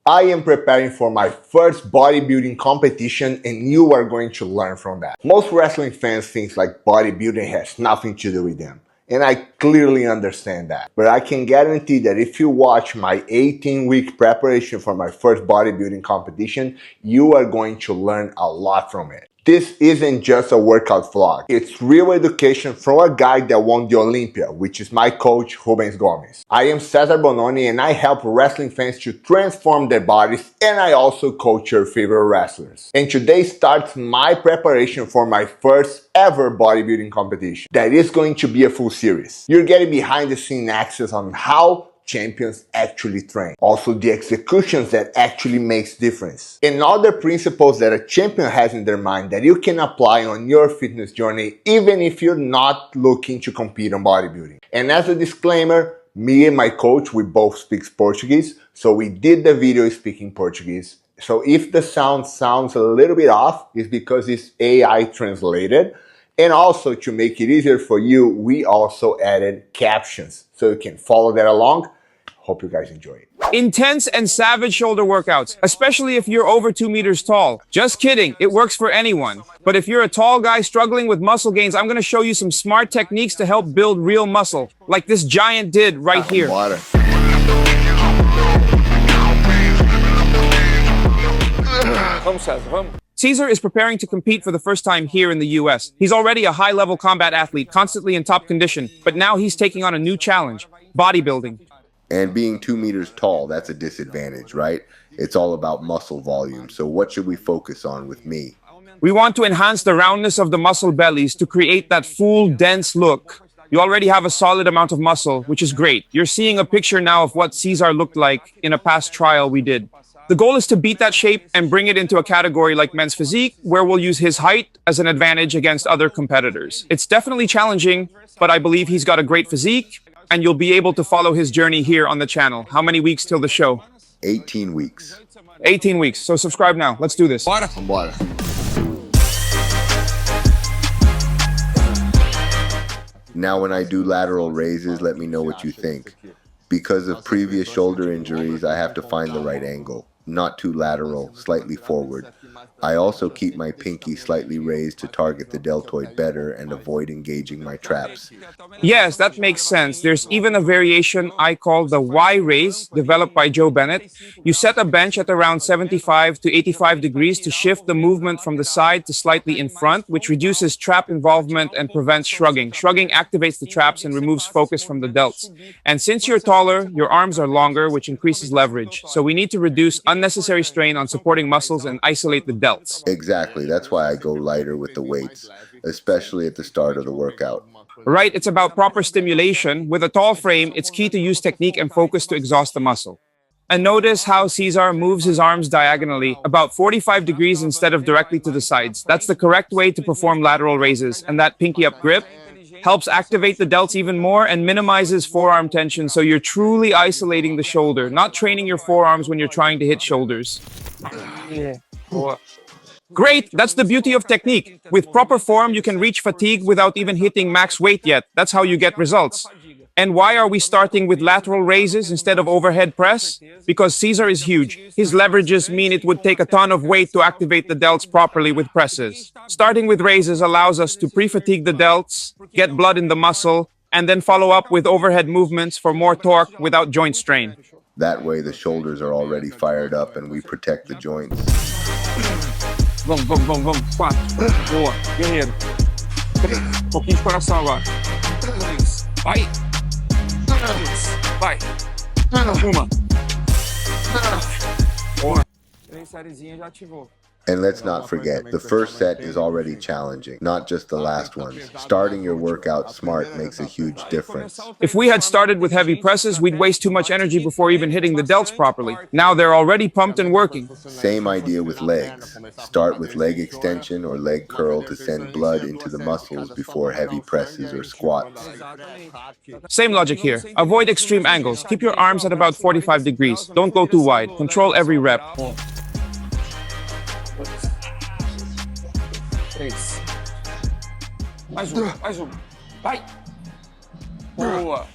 I am preparing for my first bodybuilding competition and you are going to learn from that. Most wrestling fans think like bodybuilding has nothing to do with them. And I clearly understand that. But I can guarantee that if you watch my 18-week preparation for my first bodybuilding competition, you are going to learn a lot from it. This isn't just a workout vlog. It's real education from a guy that won the Olympia, which is my coach, Rubens Gomes. I am Cezar Bononi and I help wrestling fans to transform their bodies, and I also coach your favorite wrestlers. And today starts my preparation for my first ever bodybuilding competition. That is going to be a full series. You're getting behind the scene access on how champions actually train. Also the executions that actually makes difference. And other principles that a champion has in their mind that you can apply on your fitness journey even if you're not looking to compete on bodybuilding. And as a disclaimer, me and my coach, we both speak Portuguese, so we did the video speaking Portuguese. So if the sound sounds a little bit off, it's because it's AI translated. And also to make it easier for you, we also added captions so you can follow that along. Hope you guys enjoy it. Intense and savage shoulder workouts, especially if you're over 2 meters tall. Just kidding, it works for anyone. But if you're a tall guy struggling with muscle gains, I'm gonna show you some smart techniques to help build real muscle, like this giant did right here. Water. Cezar is preparing to compete for the first time here in the US. He's already a high-level combat athlete, constantly in top condition, but now he's taking on a new challenge, bodybuilding. And being 2 meters tall, that's a disadvantage, right? It's all about muscle volume. So what should we focus on with me? We want to enhance the roundness of the muscle bellies to create that full, dense look. You already have a solid amount of muscle, which is great. You're seeing a picture now of what Cezar looked like in a past trial we did. The goal is to beat that shape and bring it into a category like men's physique, where we'll use his height as an advantage against other competitors. It's definitely challenging, but I believe he's got a great physique, and you'll be able to follow his journey here on the channel. How many weeks till the show? 18 weeks. 18 weeks. So subscribe now. Let's do this. Bora. Now when I do lateral raises, let me know what you think. Because of previous shoulder injuries, I have to find the right angle. Not too lateral, slightly forward. I also keep my pinky slightly raised to target the deltoid better and avoid engaging my traps. Yes, that makes sense. There's even a variation I call the Y raise, developed by Joe Bennett. You set a bench at around 75 to 85 degrees to shift the movement from the side to slightly in front, which reduces trap involvement and prevents shrugging. Shrugging activates the traps and removes focus from the delts. And since you're taller, your arms are longer, which increases leverage. So we need to reduce unnecessary strain on supporting muscles and isolate the delts. Exactly, that's why I go lighter with the weights, especially at the start of the workout. Right, it's about proper stimulation. With a tall frame, it's key to use technique and focus to exhaust the muscle. And notice how Cezar moves his arms diagonally, about 45 degrees instead of directly to the sides. That's the correct way to perform lateral raises, and that pinky up grip helps activate the delts even more and minimizes forearm tension, so you're truly isolating the shoulder, not training your forearms when you're trying to hit shoulders. Great, that's the beauty of technique. With proper form, you can reach fatigue without even hitting max weight yet. That's how you get results. And why are we starting with lateral raises instead of overhead press? Because Cezar is huge. His leverages mean it would take a ton of weight to activate the delts properly with presses. Starting with raises allows us to pre-fatigue the delts, get blood in the muscle, and then follow up with overhead movements for more torque without joint strain. That way the shoulders are already fired up and we protect the joints. Vamos. 4. Boa. Guerreiro. 3. Pouquinho de coração agora. 2. Vai. 2. Vai. 1. Boa. 3 sériezinhas já ativou. And let's not forget, the first set is already challenging, not just the last ones. Starting your workout smart makes a huge difference. If we had started with heavy presses, we'd waste too much energy before even hitting the delts properly. Now they're already pumped and working. Same idea with legs. Start with leg extension or leg curl to send blood into the muscles before heavy presses or squats. Same logic here. Avoid extreme angles. Keep your arms at about 45 degrees. Don't go too wide. Control every rep. 3. Mais um. Vai. Boa.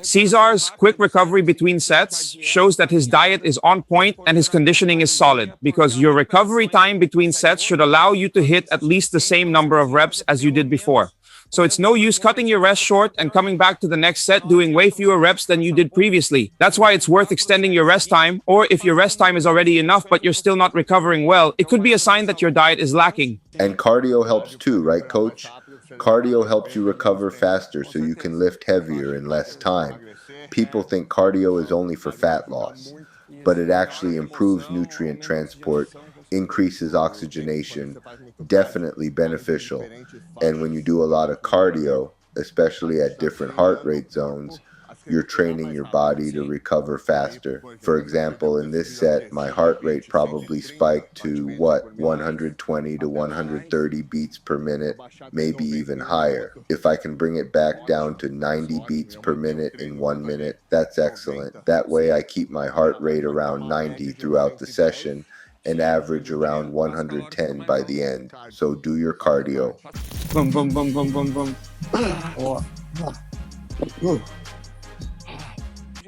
Cesar's quick recovery between sets shows that his diet is on point and his conditioning is solid because your recovery time between sets should allow you to hit at least the same number of reps as you did before. So it's no use cutting your rest short and coming back to the next set doing way fewer reps than you did previously. That's why it's worth extending your rest time, or if your rest time is already enough but you're still not recovering well, it could be a sign that your diet is lacking. And cardio helps too, right, coach? Cardio helps you recover faster so you can lift heavier in less time. People think cardio is only for fat loss, but it actually improves nutrient transport, increases oxygenation, definitely beneficial. And when you do a lot of cardio, especially at different heart rate zones, you're training your body to recover faster. For example, in this set, my heart rate probably spiked to 120 to 130 beats per minute, maybe even higher. If I can bring it back down to 90 beats per minute in 1 minute, that's excellent. That way I keep my heart rate around 90 throughout the session and average around 110 by the end. So do your cardio. Boom, boom, boom, boom, boom, boom.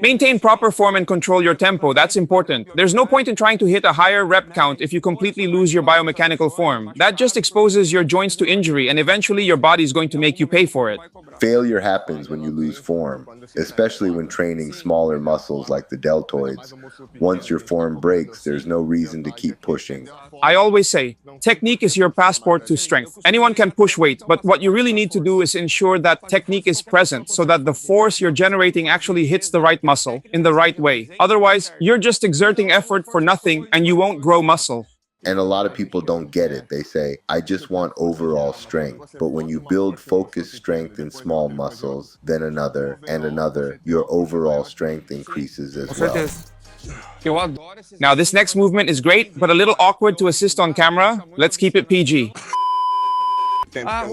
Maintain proper form and control your tempo. That's important. There's no point in trying to hit a higher rep count if you completely lose your biomechanical form. That just exposes your joints to injury and eventually your body is going to make you pay for it. Failure happens when you lose form, especially when training smaller muscles like the deltoids. Once your form breaks, there's no reason to keep pushing. I always say, technique is your passport to strength. Anyone can push weight, but what you really need to do is ensure that technique is present so that the force you're generating actually hits the right muscle in the right way. Otherwise, you're just exerting effort for nothing and you won't grow muscle. And a lot of people don't get it. They say, I just want overall strength. But when you build focused strength in small muscles, then another and another, your overall strength increases as well. Now, this next movement is great, but a little awkward to assist on camera. Let's keep it PG.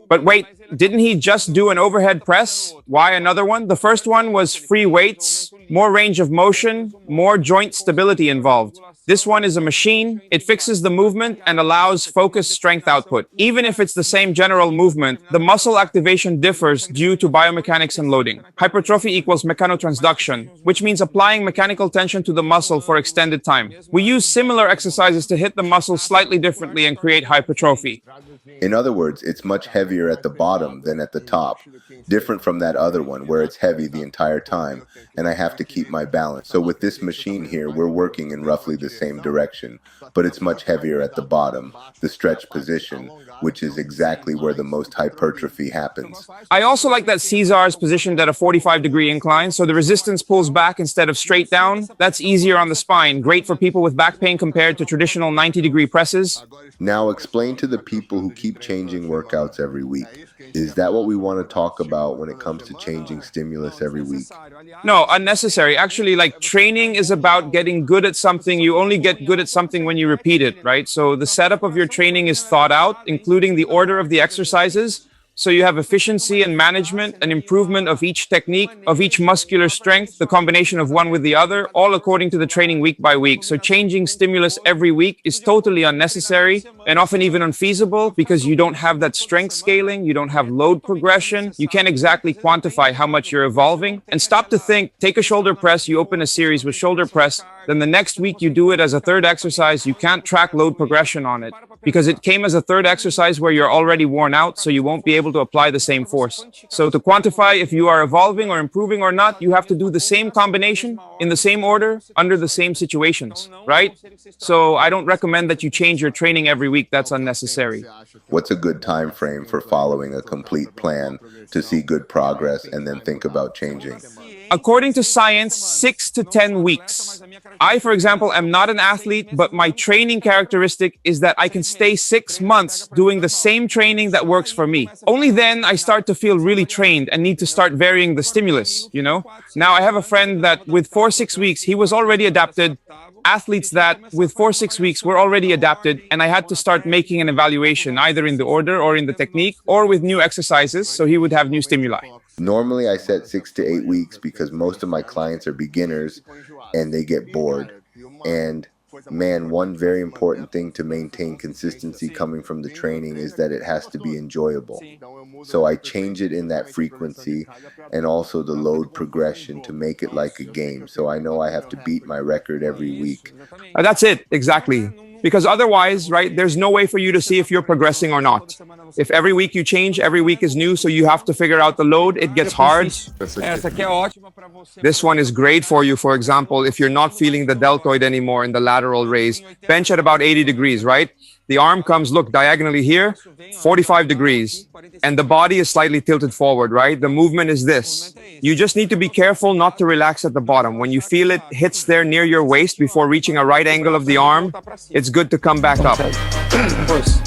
But wait, didn't he just do an overhead press? Why another one? The first one was free weights, more range of motion, more joint stability involved. This one is a machine. It fixes the movement and allows focused strength output. Even if it's the same general movement, the muscle activation differs due to biomechanics and loading. Hypertrophy equals mechanotransduction, which means applying mechanical tension to the muscle for extended time. We use similar exercises to hit the muscle slightly differently and create hypertrophy. In other words, it's much heavier at the bottom than at the top, different from that other one where it's heavy the entire time and I have to keep my balance. So with this machine here, we're working in roughly the same direction, but it's much heavier at the bottom, the stretch position, which is exactly where the most hypertrophy happens. I also like that Cezar is positioned at a 45-degree incline, so the resistance pulls back instead of straight down. That's easier on the spine, great for people with back pain compared to traditional 90-degree presses. Now explain to the people who keep changing workouts every week. Is that what we want to talk about when it comes to changing stimulus every week? No, unnecessary. Actually, like training is about getting good at something. You only get good at something when you repeat it, right? So the setup of your training is thought out, including the order of the exercises. So you have efficiency and management and improvement of each technique, of each muscular strength, the combination of one with the other, all according to the training week by week. So changing stimulus every week is totally unnecessary and often even unfeasible because you don't have that strength scaling, you don't have load progression, you can't exactly quantify how much you're evolving. And stop to think, take a shoulder press, you open a series with shoulder press, then the next week you do it as a third exercise, you can't track load progression on it because it came as a third exercise where you're already worn out, so you won't be able to apply the same force. So to quantify if you are evolving or improving or not, you have to do the same combination in the same order under the same situations, right? So I don't recommend that you change your training every week. That's unnecessary. What's a good time frame for following a complete plan to see good progress and then think about changing? According to science, 6 to 10 weeks. I, for example, am not an athlete, but my training characteristic is that I can stay 6 months doing the same training that works for me. Only then I start to feel really trained and need to start varying the stimulus, you know? Now, I have a friend that with 4-6 weeks, he was already adapted. Athletes that with 4-6 weeks were already adapted, and I had to start making an evaluation either in the order or in the technique or with new exercises, so he would have new stimuli. Normally I set 6 to 8 weeks because most of my clients are beginners and they get bored. And Man, one very important thing to maintain consistency coming from the training is that it has to be enjoyable. So I change it in that frequency and also the load progression to make it like a game. So I know I have to beat my record every week. That's it, exactly. Because otherwise, right, there's no way for you to see if you're progressing or not. If every week you change, every week is new, so you have to figure out the load, it gets hard. This one is great for you, for example, if you're not feeling the deltoid anymore in the lateral raise. Bench at about 80 degrees, right? The arm comes, look, diagonally here, 45 degrees. And the body is slightly tilted forward, right? The movement is this. You just need to be careful not to relax at the bottom. When you feel it hits there near your waist before reaching a right angle of the arm, it's good to come back up. Dois.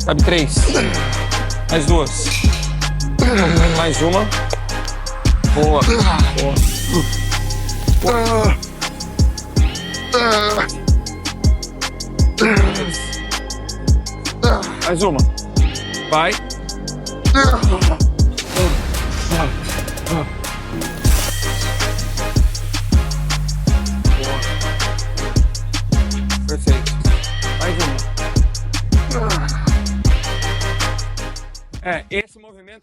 Cabe três. Mais duas. Mais uma. Boa. Mais uma. Vai. Perfeito. Mais uma.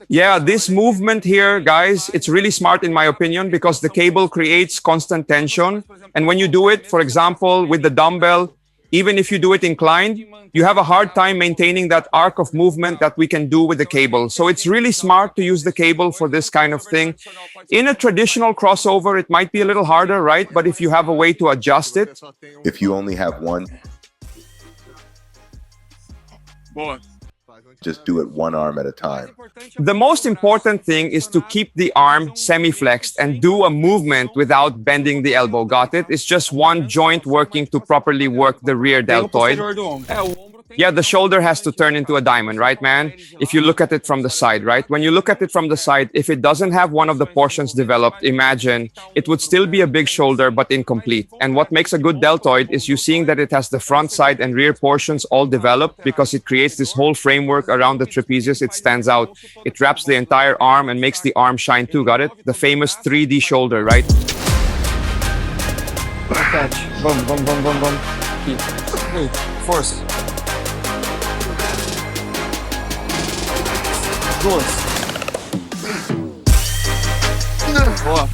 Yeah, this movement here, guys, it's really smart in my opinion because the cable creates constant tension. And when you do it, for example, with the dumbbell, even if you do it inclined, you have a hard time maintaining that arc of movement that we can do with the cable. So it's really smart to use the cable for this kind of thing. In a traditional crossover, it might be a little harder, right? But if you have a way to adjust it. If you only have one, just do it one arm at a time. The most important thing is to keep the arm semi-flexed and do a movement without bending the elbow. Got it? It's just one joint working to properly work the rear deltoid. Yeah, the shoulder has to turn into a diamond, right, man? If you look at it from the side, right? When you look at it from the side, if it doesn't have one of the portions developed, imagine it would still be a big shoulder, but incomplete. And what makes a good deltoid is you seeing that it has the front, side, and rear portions all developed because it creates this whole framework around the trapezius. It stands out. It wraps the entire arm and makes the arm shine too, got it? The famous 3D shoulder, right? Catch. Vamos. Aqui. Força. Duas. Boa.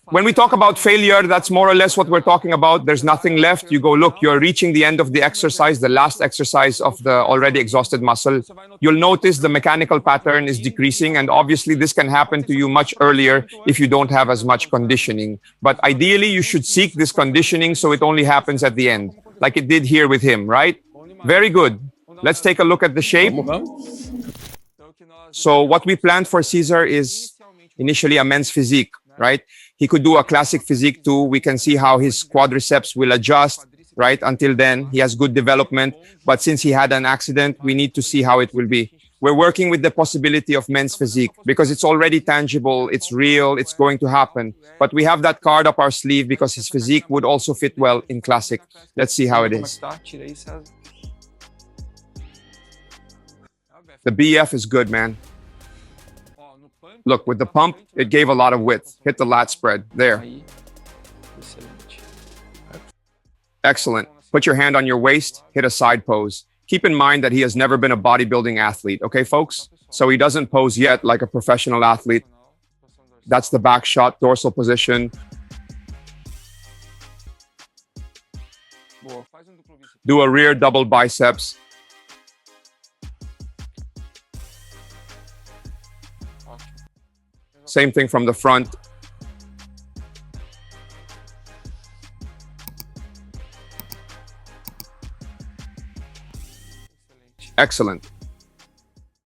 When we talk about failure, that's more or less what we're talking about. There's nothing left. You go, look, you're reaching the end of the exercise, the last exercise of the already exhausted muscle. You'll notice the mechanical pattern is decreasing. And obviously, this can happen to you much earlier if you don't have as much conditioning. But ideally, you should seek this conditioning so it only happens at the end, like it did here with him, right? Very good. Let's take a look at the shape. So what we planned for Cezar is initially a men's physique, right? He could do a classic physique too. We can see how his quadriceps will adjust, right? Until then, he has good development. But since he had an accident, we need to see how it will be. We're working with the possibility of men's physique because it's already tangible, it's real, it's going to happen. But we have that card up our sleeve because his physique would also fit well in classic. Let's see how it is. The BF is good, man. Look, with the pump, it gave a lot of width. Hit the lat spread. There. Excellent. Put your hand on your waist. Hit a side pose. Keep in mind that he has never been a bodybuilding athlete. Okay, folks? So he doesn't pose yet like a professional athlete. That's the back shot, dorsal position. Do a rear double biceps. Same thing from the front. Excellent.